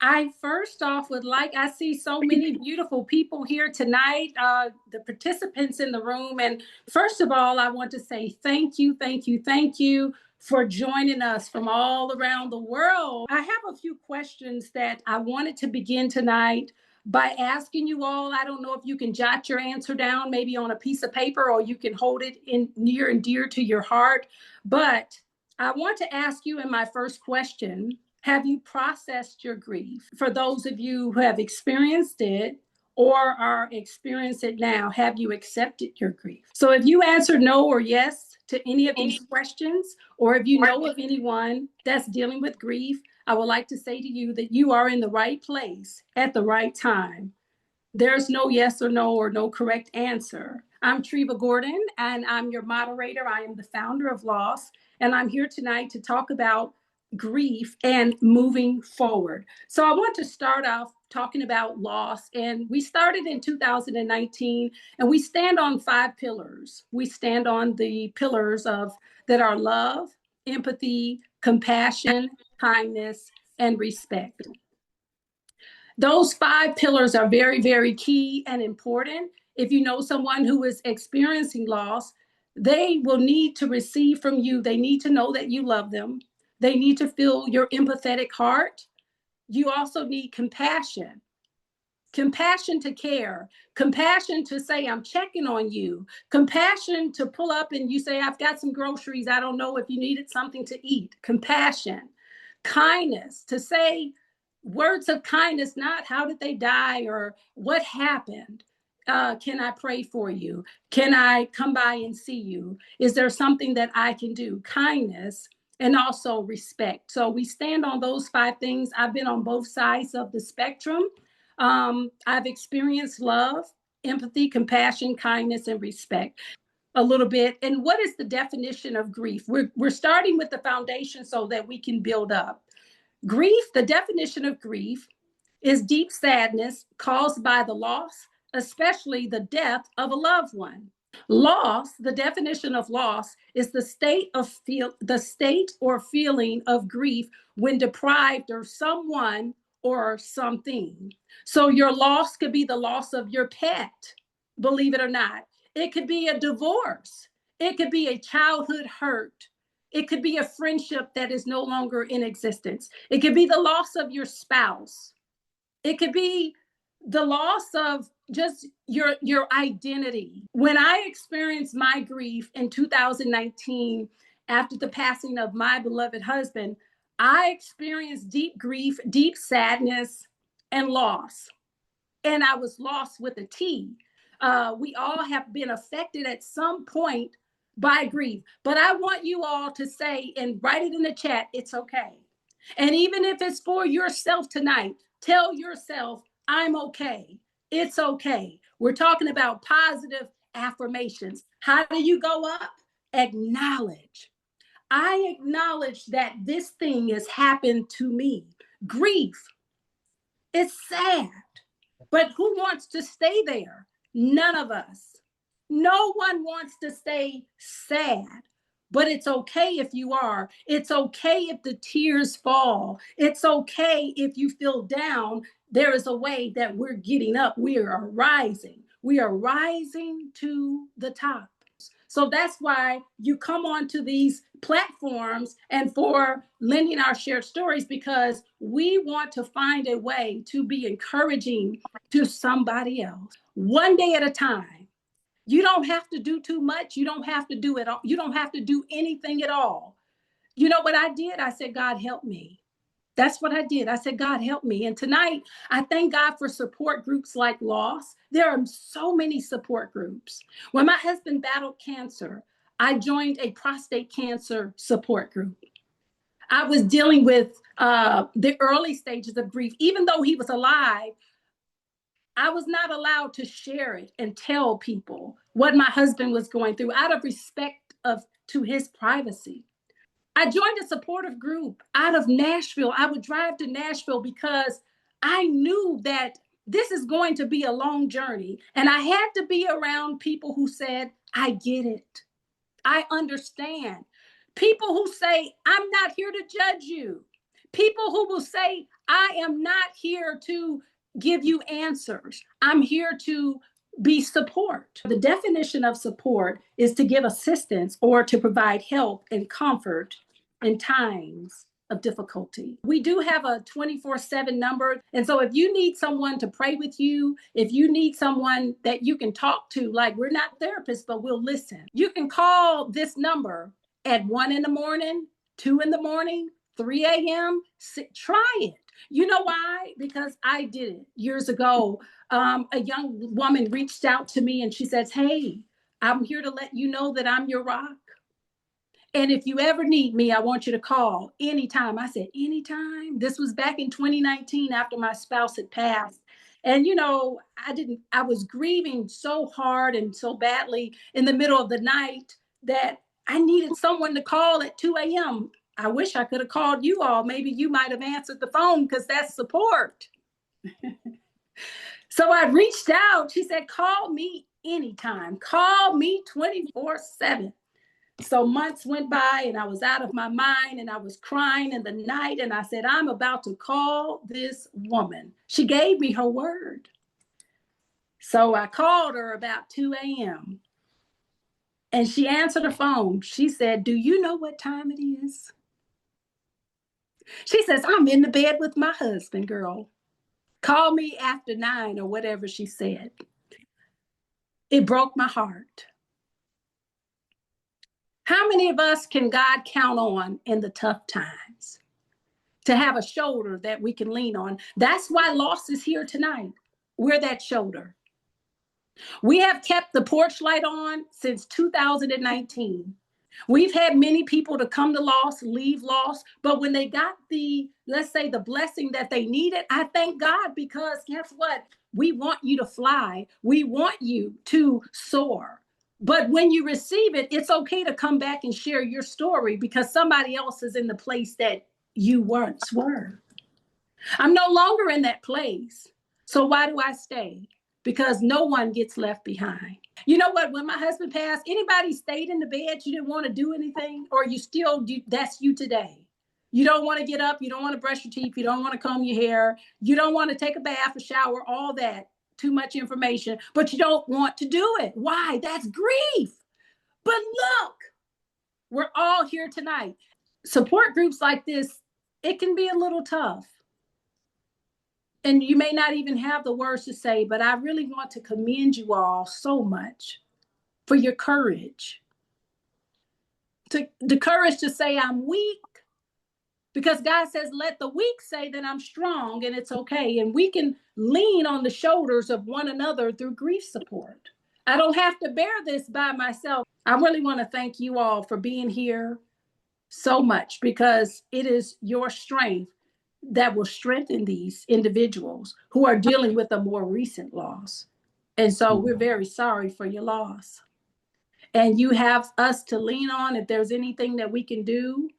I first off would like, I see so many beautiful people here tonight, the participants in the room. And first of all, I want to say thank you, thank you, thank you for joining us from all around the world. I have a few questions that I wanted to begin tonight by asking you all. I don't know if you can jot your answer down, maybe on a piece of paper, or you can hold it in near and dear to your heart. But I want to ask you in my first question, have you processed your grief? For those of you who have experienced it or are experiencing it now, have you accepted your grief? So if you answer no or yes to any of these questions, or if you know of anyone that's dealing with grief, I would like to say to you that you are in the right place at the right time. There's no yes or no correct answer. I'm Treva Gordon, and I'm your moderator. I am the founder of L.O.S.S, and I'm here tonight to talk about grief and moving forward. So I want to start off talking about loss. And we started in 2019, and we stand on 5 pillars. We stand on the pillars of that are love, empathy, compassion, kindness, and respect. Those 5 pillars are very, very key and important. If you know someone who is experiencing loss, they will need to receive from you. They need to know that you love them. They need to feel your empathetic heart. You also need compassion. Compassion to care, compassion to say, I'm checking on you, compassion to pull up and you say, I've got some groceries. I don't know if you needed something to eat. Compassion, kindness to say words of kindness, not how did they die or what happened. Can I pray for you? Can I come by and see you? Is there something that I can do? Kindness and also respect. So we stand on those 5 things. I've been on both sides of the spectrum. I've experienced love, empathy, compassion, kindness, and respect a little bit. And what is the definition of grief? We're starting with the foundation so that we can build up. Grief, the definition of grief is deep sadness caused by the loss, especially the death of a loved one. Loss, the definition of loss is the state or feeling of grief when deprived of someone or something. So your loss could be the loss of your pet, believe it or not. It could be a divorce. It could be a childhood hurt. It could be a friendship that is no longer in existence. It could be the loss of your spouse. It could be the loss of just your identity. When I experienced my grief in 2019 after the passing of my beloved husband, I experienced deep grief, deep sadness, and loss. And I was lost with a T. We all have been affected at some point by grief. But I want you all to say and write it in the chat, it's okay. And even if it's for yourself tonight, tell yourself, I'm okay. It's okay. We're talking about positive affirmations. How do you go up? Acknowledge. I acknowledge that this thing has happened to me. Grief, it's sad, but who wants to stay there? None of us. No one wants to stay sad. But it's okay if you are. It's okay if the tears fall. It's okay if you feel down. There is a way that we're getting up. We are rising. We are rising to the top. So that's why you come onto these platforms and for lending our shared stories, because we want to find a way to be encouraging to somebody else, one day at a time. You don't have to do too much. You don't have to do it all. You don't have to do anything at all. You know what I did? I said, God, help me. That's what I did. I said, God, help me. And tonight, I thank God for support groups like L.O.S.S. There are so many support groups. When my husband battled cancer, I joined a prostate cancer support group. I was dealing with the early stages of grief. Even though he was alive, I was not allowed to share it and tell people what my husband was going through out of respect to his privacy. I joined a supportive group out of Nashville. I would drive to Nashville because I knew that this is going to be a long journey. And I had to be around people who said, I get it. I understand. People who say, I'm not here to judge you. People who will say, I am not here to give you answers. I'm here to be support. The definition of support is to give assistance or to provide help and comfort in times of difficulty. We do have a 24/7 number. And so if you need someone to pray with you, if you need someone that you can talk to, like we're not therapists, but we'll listen, you can call this number at 1 in the morning, 2 in the morning, 3 a.m. Try it. You know why? Because I did it years ago. A young woman reached out to me and she says, hey, I'm here to let you know that I'm your rock. And if you ever need me, I want you to call anytime. I said, anytime? This was back in 2019 after my spouse had passed. And, you know, I was grieving so hard and so badly in the middle of the night that I needed someone to call at 2 a.m. I wish I could have called you all. Maybe you might have answered the phone because that's support. So I reached out. She said, call me anytime. Call me 24/7. So months went by and I was out of my mind and I was crying in the night. And I said, I'm about to call this woman. She gave me her word. So I called her about 2 a.m. and she answered the phone. She said, do you know what time it is? She says, I'm in the bed with my husband, girl. Call me after 9 or whatever she said. It broke my heart. How many of us can God count on in the tough times? To have a shoulder that we can lean on. That's why L.O.S.S is here tonight. We're that shoulder. We have kept the porch light on since 2019. We've had many people to come to L.O.S S, leave L.O.S S, but when they got let's say the blessing that they needed, I thank God, because guess what? We want you to fly. We want you to soar. But when you receive it, it's okay to come back and share your story because somebody else is in the place that you once were. I'm no longer in that place. So why do I stay? Because no one gets left behind. You know what? When my husband passed, anybody stayed in the bed, you didn't want to do anything, or you still do, that's you today. You don't want to get up. You don't want to brush your teeth. You don't want to comb your hair. You don't want to take a bath, a shower, all that. Too much information, but you don't want to do it. Why? That's grief. But look, we're all here tonight. Support groups like this, it can be a little tough. And you may not even have the words to say, but I really want to commend you all so much for your courage. The courage to say I'm weak, because God says, let the weak say that I'm strong and it's okay. And we can lean on the shoulders of one another through grief support. I don't have to bear this by myself. I really want to thank you all for being here so much, because it is your strength that will strengthen these individuals who are dealing with a more recent loss. And so we're very sorry for your loss. And you have us to lean on. If there's anything that we can do,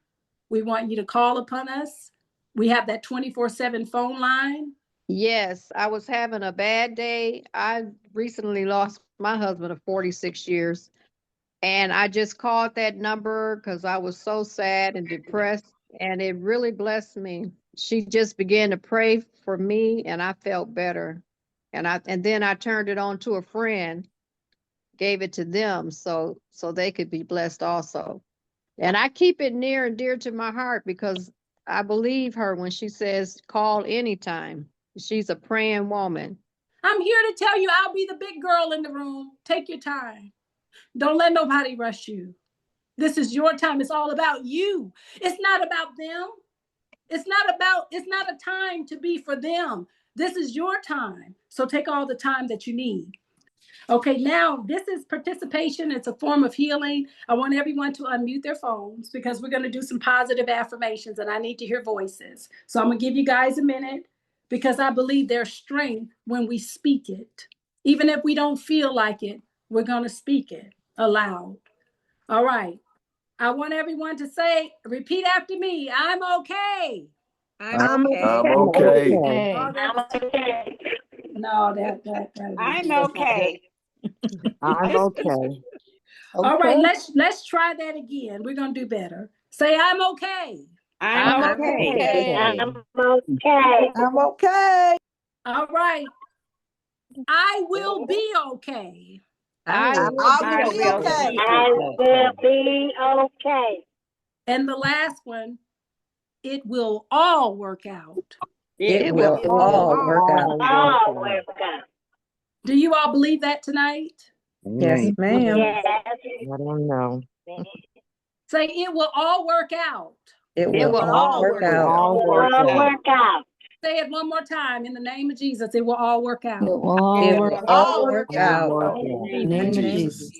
we want you to call upon us. We have that 24/7 phone line. Yes, I was having a bad day. I recently lost my husband of 46 years. And I just called that number because I was so sad and depressed. And it really blessed me. She just began to pray for me and I felt better. And then I turned it on to a friend, gave it to them so they could be blessed also. And I keep it near and dear to my heart because I believe her when she says call anytime. She's a praying woman. I'm here to tell you, I'll be the big girl in the room. Take your time. Don't let nobody rush you. This is your time. It's all about you. It's not about them. It's not a time to be for them. This is your time. So take all the time that you need. Okay, now this is participation. It's a form of healing. I want everyone to unmute their phones because we're going to do some positive affirmations and I need to hear voices. So I'm going to give you guys a minute because I believe there's strength when we speak it. Even if we don't feel like it, we're going to speak it aloud. All right. I want everyone to say, repeat after me. I'm okay. I'm okay. I'm okay. I'm okay. No, I'm okay. I'm okay. All right, let's try that again. We're gonna do better. Say, I'm okay. I'm okay. okay. I'm okay. All right. I will be okay. I I will will be okay. be okay. And the last one, it will all work out. It will will all all work out. All work out. Do you all believe that tonight? Yes, ma'am. I don't know. Say, it will all work out. It It will will all all work work out. out. All work out. Say it one more time in the name of Jesus. It will all work out. It will all It work will out all All work work All out. out. work in out. the name of Jesus.